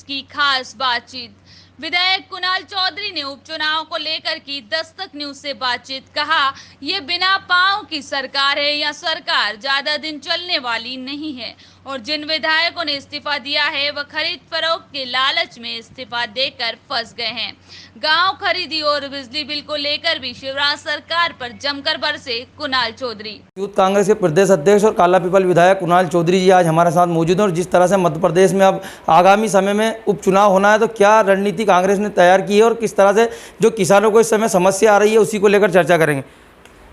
News की खास बातचीत। विधायक कुणाल चौधरी ने उपचुनाव को लेकर की दस्तक न्यूज से बातचीत। कहा, ये बिना पांव की सरकार है या सरकार ज्यादा दिन चलने वाली नहीं है और जिन विधायकों ने इस्तीफा दिया है वह खरीद फरोख्त के लालच में इस्तीफा देकर फंस गए हैं। गांव खरीदी और बिजली बिल को लेकर भी शिवराज सरकार पर जमकर बरसे कुणाल चौधरी। यूथ कांग्रेस के प्रदेश अध्यक्ष और कालापीपल विधायक कुणाल चौधरी जी आज हमारे साथ मौजूद हैं और जिस तरह से मध्य प्रदेश में अब आगामी समय में उपचुनाव होना है तो क्या रणनीति कांग्रेस ने तैयार की है और किस तरह से जो किसानों को इस समय समस्या आ रही है उसी को लेकर चर्चा करेंगे।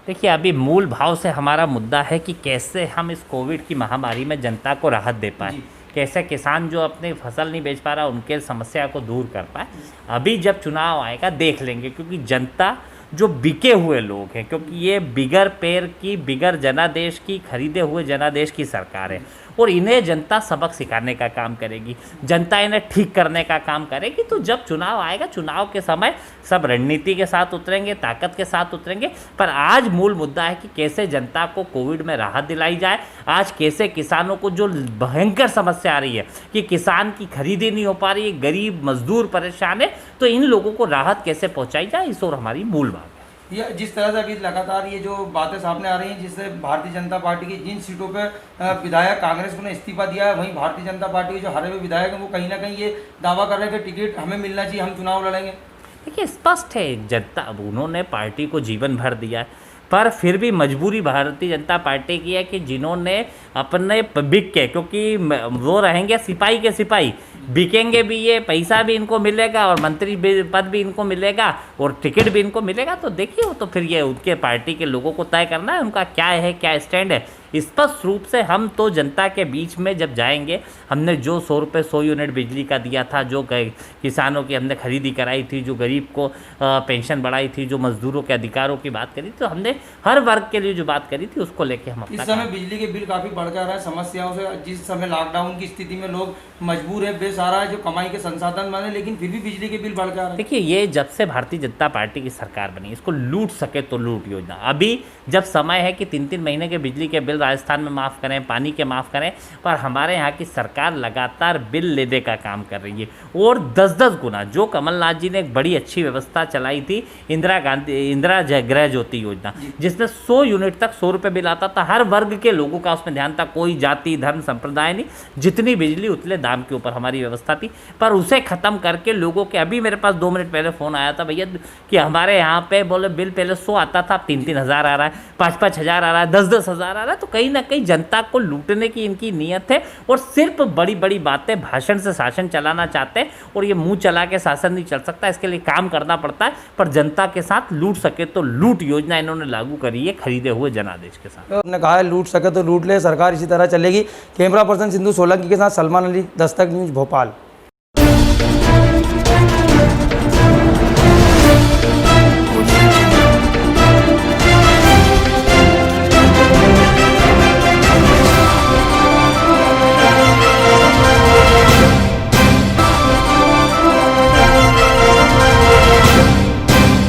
देखिए, अभी मूल भाव से हमारा मुद्दा है कि कैसे हम इस कोविड की महामारी में जनता को राहत दे पाए, कैसे किसान जो अपनी फसल नहीं बेच पा रहा उनके समस्या को दूर कर पाए। अभी जब चुनाव आएगा देख लेंगे, क्योंकि जनता जो बिके हुए लोग हैं, क्योंकि ये बिगर पैर की बिगर जनादेश की खरीदे हुए जनादेश की सरकार है और इन्हें जनता सबक सिखाने का काम करेगी, जनता इन्हें ठीक करने का काम करेगी। तो जब चुनाव आएगा, चुनाव के समय सब रणनीति के साथ उतरेंगे, ताकत के साथ उतरेंगे। पर आज मूल मुद्दा है कि कैसे जनता को कोविड में राहत दिलाई जाए। आज कैसे किसानों को जो भयंकर समस्या आ रही है कि किसान की खरीदी नहीं हो पा रही है, गरीब मजदूर परेशान है, तो इन लोगों को राहत कैसे पहुँचाई जाए, इस और हमारी मूल बात है। ये जिस तरह से अभी लगातार ये जो बातें सामने आ रही हैं, जिससे भारतीय जनता पार्टी की जिन सीटों पर विधायक कांग्रेस को ने इस्तीफा दिया है, वहीं भारतीय जनता पार्टी के जो हारे हुए विधायक हैं वो कहीं ना कहीं ये दावा कर रहे हैं कि टिकट हमें मिलना चाहिए, हम चुनाव लड़ेंगे। देखिए, स्पष्ट है जनता, अब उन्होंने पार्टी को जीवन भर दिया है, पर फिर भी मजबूरी भारतीय जनता पार्टी की है कि जिन्होंने अपने बिक के, क्योंकि वो रहेंगे सिपाही के सिपाही, बिकेंगे भी, ये पैसा भी इनको मिलेगा और मंत्री पद भी इनको मिलेगा और टिकट भी इनको मिलेगा। तो देखिए, वो तो फिर ये उनके पार्टी के लोगों को तय करना है उनका क्या है, क्या स्टैंड है। स्पष्ट रूप से हम तो जनता के बीच में जब जाएंगे, हमने जो 100 रुपये 100 यूनिट बिजली का दिया था, जो किसानों की हमने खरीदी कराई थी, जो गरीब को पेंशन बढ़ाई थी, जो मजदूरों के अधिकारों की बात करी, तो हमने हर वर्ग के लिए जो बात करी थी उसको लेके हम इस समय बिजली के बिल काफ़ी बढ़ जा रहा है समस्याओं से। जिस समय लॉकडाउन की स्थिति में लोग मजबूर है, बेसहारा है, जो कमाई के संसाधन बने, लेकिन फिर भी बिजली के बिल बढ़ जा रहे हैं। देखिए, ये जब से भारतीय जनता पार्टी की सरकार बनी, इसको लूट सके तो लूट योजना। अभी जब समय है कि 3-3 महीने के बिजली के बिल राजस्थान में माफ़ करें, पानी के माफ़ करें, पर हमारे यहाँ की सरकार लगातार बिल लेने का काम कर रही है और 10-10 गुना। जो कमलनाथ जी ने एक बड़ी अच्छी व्यवस्था चलाई थी, इंदिरा गृह ज्योति योजना, जिसमें 100 यूनिट तक 100 रुपये बिल आता था, हर वर्ग के लोगों का उसमें ध्यान था, कोई जाति धर्म संप्रदाय नहीं, जितनी बिजली उतने दाम के ऊपर हमारी व्यवस्था थी। पर उसे ख़त्म करके लोगों के, अभी मेरे पास 2 मिनट पहले फ़ोन आया था भैया कि हमारे यहाँ पे बोले बिल पहले 100 आता था, अब 3-3 हज़ार आ रहा है, 5-5 हज़ार आ रहा है, 10-10 हज़ार आ रहा है। तो कहीं ना कहीं जनता को लूटने की इनकी नीयत है और सिर्फ बड़ी बड़ी बातें, भाषण से शासन चलाना चाहते हैं और ये मुंह चला के शासन नहीं चल सकता, इसके लिए काम करना पड़ता है। पर जनता के साथ लूट सके तो लूट योजना इन्होंने लागू करी है खरीदे हुए जनादेश के साथ। आपने कहा है लूट सके तो लूट ले, सरकार इसी तरह चलेगी। कैमरा पर्सन सिंधु सोलंकी के साथ सलमान अली, दस्तक न्यूज, भोपाल।